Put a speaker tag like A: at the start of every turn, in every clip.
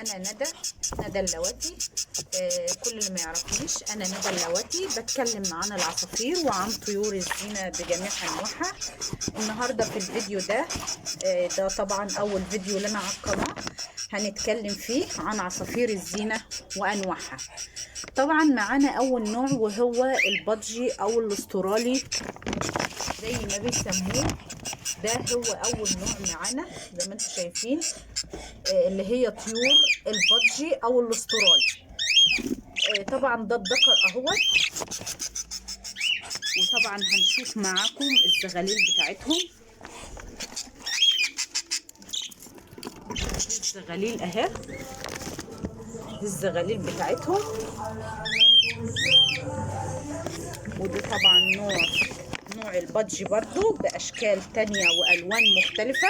A: انا ندى اللواتي. كل اللي ما يعرفنيش، انا ندى اللواتي، بتكلم عن العصافير وعن طيور الزينة بجميع انواعها. النهارده في الفيديو ده ده طبعا اول فيديو لنا على القناة، هنتكلم فيه عن عصافير الزينة وانواعها. طبعا معانا اول نوع وهو البادجي او الاسترالي زي ما بيسموه. ده هو اول نوع معانا زي ما انتم شايفين، اللي هي طيور البادجي او الاسترالي. طبعا ده الذكر اهوت، وطبعا هنشوف معاكم الزغاليل بتاعتهم. الزغاليل اهي، دي الزغاليل بتاعتهم. ودي طبعا نوع البادجي برضو باشكال تانية والوان مختلفة.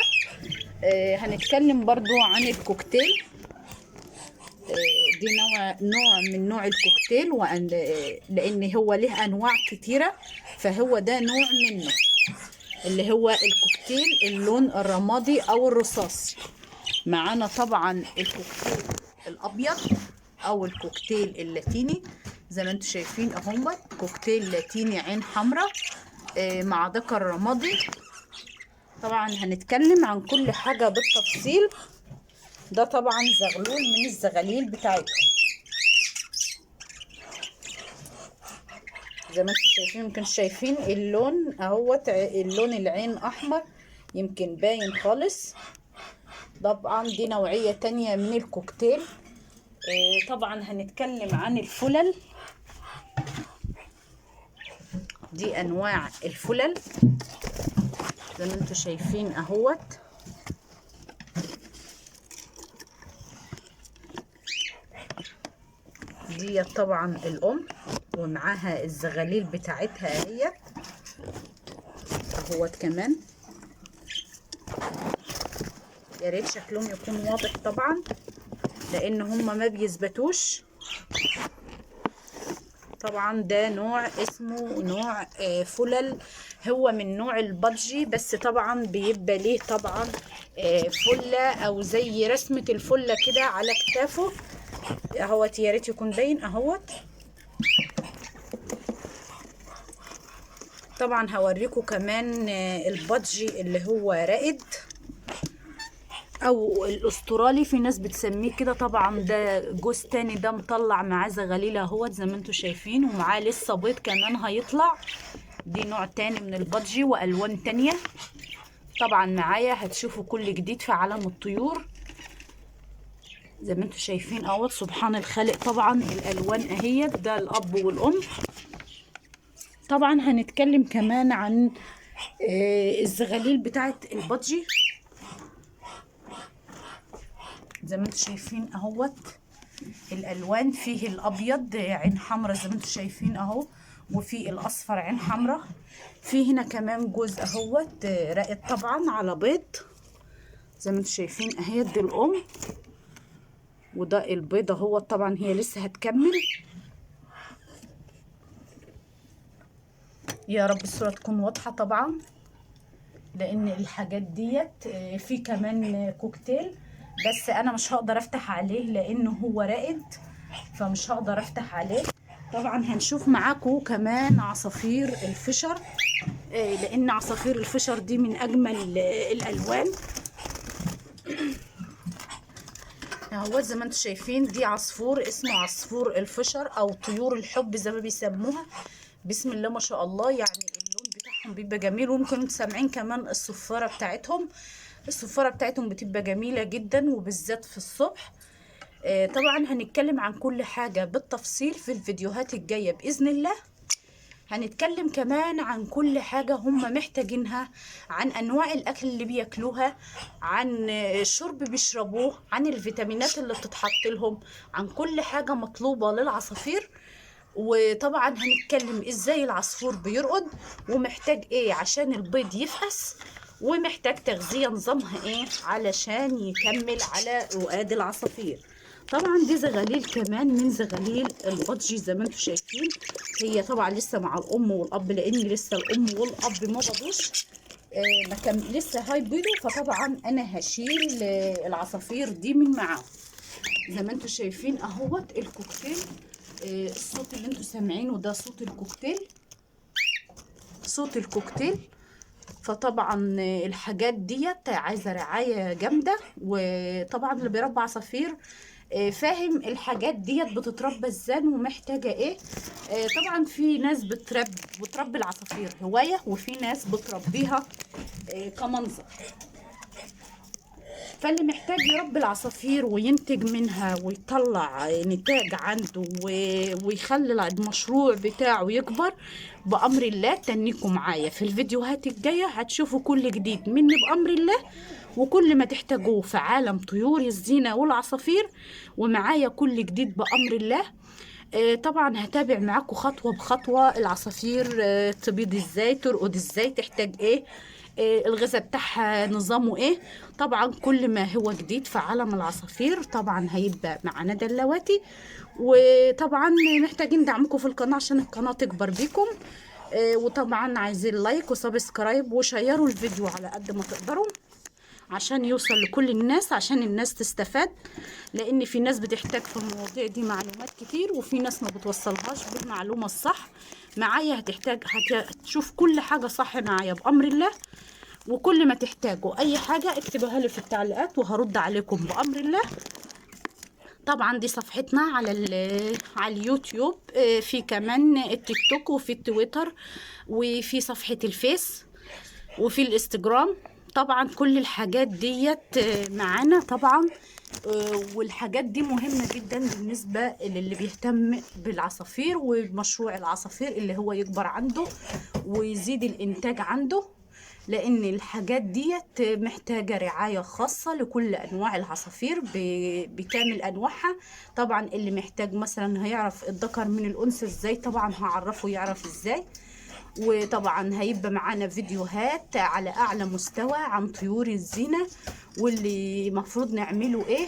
A: هنتكلم برضو عن الكوكتيل. دي نوع من الكوكتيل، لان هو له انواع كتيرة، فهو ده نوع منه اللي هو الكوكتيل اللون الرمادي او الرصاصي. معانا طبعا الكوكتيل الابيض او الكوكتيل اللاتيني زي ما انتم شايفين اهو، كوكتيل لاتيني عين حمراء مع ذكر رمادي. طبعا هنتكلم عن كل حاجة بالتفصيل. ده طبعا زغلول من الزغاليل بتاعتهم زي ما انتم شايفين. يمكن شايفين اللون اهوت، اللون العين احمر يمكن باين خالص. طبعا دي نوعية تانية من الكوكتيل. طبعا هنتكلم عن الفلل. دي انواع الفلل زي ما انتم شايفين اهوت. دي طبعا الام ومعاها الزغاليل بتاعتها هي اهوت كمان. يا ريت شكلهم يكون واضح طبعا لان هم ما بيثبتوش. طبعا ده نوع اسمه نوع فلل، هو من نوع البادجي، بس طبعا بيبقى ليه طبعا فله او زي رسمه الفله كده على كتافه اهوت. يا ريت يكون باين اهوت. طبعا هوريكم كمان البادجي اللي هو رائد او الاسترالي، في ناس بتسميه كده. طبعا ده جوز تاني، ده مطلع معاه زغاليل اهوت زي ما انتم شايفين، ومعاه لسه بيض كمان هيطلع. دي نوع تاني من البادجي والوان تانية. طبعا معايا هتشوفوا كل جديد في عالم الطيور زي ما انتم شايفين اهوت. سبحان الخالق. طبعا الالوان اهيت، ده الاب والام. طبعا هنتكلم كمان عن الزغاليل بتاعت البادجي زي ما انتم شايفين اهوت. الالوان فيه الابيض عين حمراء زي ما انتم شايفين اهو، وفي الاصفر عين حمراء. في هنا كمان جوز اهوت رائد طبعا على بيض زي ما انتم شايفين اهي. دي الام وده البيض اهوت. طبعا هي لسه هتكمل. يا رب الصورة تكون واضحة طبعا لان الحاجات ديت. في كمان كوكتيل بس انا مش هقدر افتح عليه لانه هو رائد، فمش هقدر افتح عليه. طبعا هنشوف معاكم كمان عصافير الفشر، لان عصافير الفشر دي من اجمل الالوان اهو زي ما انتم شايفين. دي عصفور اسمه عصفور الفشر او طيور الحب زي ما بيسموها. بسم الله ما شاء الله، يعني اللون بتاعهم بيبقى جميل. وممكن انتم سامعين كمان الصفاره بتاعتهم. الصفاره بتاعتهم بتبقى جميله جدا وبالذات في الصبح. طبعا هنتكلم عن كل حاجه بالتفصيل في الفيديوهات الجايه باذن الله. هنتكلم كمان عن كل حاجة هم محتاجينها، عن أنواع الأكل اللي بياكلوها، عن الشرب بيشربوه، عن الفيتامينات اللي بتتحط لهم، عن كل حاجة مطلوبة للعصافير. وطبعا هنتكلم ازاي العصفور بيرقد ومحتاج ايه عشان البيض يفقس، ومحتاج تغذية نظامها ايه علشان يكمل على رقاد العصافير. طبعا دي زغاليل كمان من زغاليل البادجي زي ما انتم شايفين. هي طبعا لسه مع الام والاب لان لسه الام والاب ما بضوش، لسه هاي بيضوا. فطبعا انا هشيل العصافير دي من معاهم. زي ما انتوا شايفين اهوت الكوكتيل. الصوت اللي انتوا سامعينه ده صوت الكوكتيل، صوت الكوكتيل. فطبعا الحاجات ديت عايزه رعايه جامده. وطبعا اللي بيربى عصافير فاهم الحاجات ديت بتتربى ازاي ومحتاجه ايه. طبعا في ناس بتربي العصافير هوايه، وفي ناس بتربيها كمنظر. فاللي محتاج يربي العصافير وينتج منها ويطلع نتاج عنده ويخلي المشروع بتاعه يكبر بأمر الله، تنيكم معايا في الفيديوهات الجاية هتشوفوا كل جديد مني بأمر الله. وكل ما تحتاجوه في عالم طيور الزينة والعصافير ومعايا كل جديد بأمر الله. طبعا هتابع معاكم خطوة بخطوة العصافير تبيض ازاي، ترقد ازاي، تحتاج ايه، الغذاء بتاعها نظامه ايه. طبعا كل ما هو جديد في عالم العصافير طبعا هيبقى معانا دلواتي. وطبعا محتاجين دعمكم في القناة عشان القناة تكبر بيكم. وطبعا عايزين لايك وسبسكرايب وشيروا الفيديو على قد ما تقدروا عشان يوصل لكل الناس، عشان الناس تستفاد. لان في ناس بتحتاج في المواضيع دي معلومات كتير، وفي ناس ما بتوصلهاش بالمعلومة الصح. معايا هتشوف كل حاجة صح معايا بأمر الله. وكل ما تحتاجوا اي حاجة اكتبوها لي في التعليقات وهرد عليكم بأمر الله. طبعا دي صفحتنا على اليوتيوب، في كمان التيك توك وفي التويتر وفي صفحة الفيس وفي الانستجرام. طبعا كل الحاجات ديت معانا طبعا. والحاجات دي مهمة جدا بالنسبة للي بيهتم بالعصافير ومشروع العصافير اللي هو يكبر عنده ويزيد الانتاج عنده. لان الحاجات ديت محتاجة رعاية خاصة لكل انواع العصافير بكامل انواعها. طبعا اللي محتاج مثلا هيعرف الذكر من الانثى ازاي، طبعا هعرفه يعرف ازاي. وطبعا هيبقى معانا فيديوهات على اعلى مستوى عن طيور الزينة واللي مفروض نعمله ايه،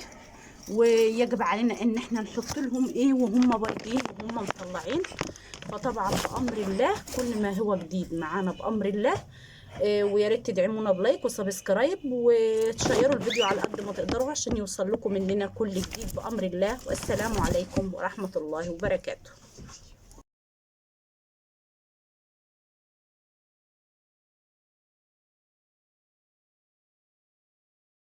A: ويجب علينا ان احنا نحط لهم ايه وهم بايضين وهم مطلعين. فطبعا بامر الله كل ما هو جديد معانا بامر الله. ويا ريت تدعمونا بلايك وسبسكرايب وتشيروا الفيديو على قد ما تقدروا عشان يوصل لكم مننا كل جديد بامر الله. والسلام عليكم ورحمة الله وبركاته.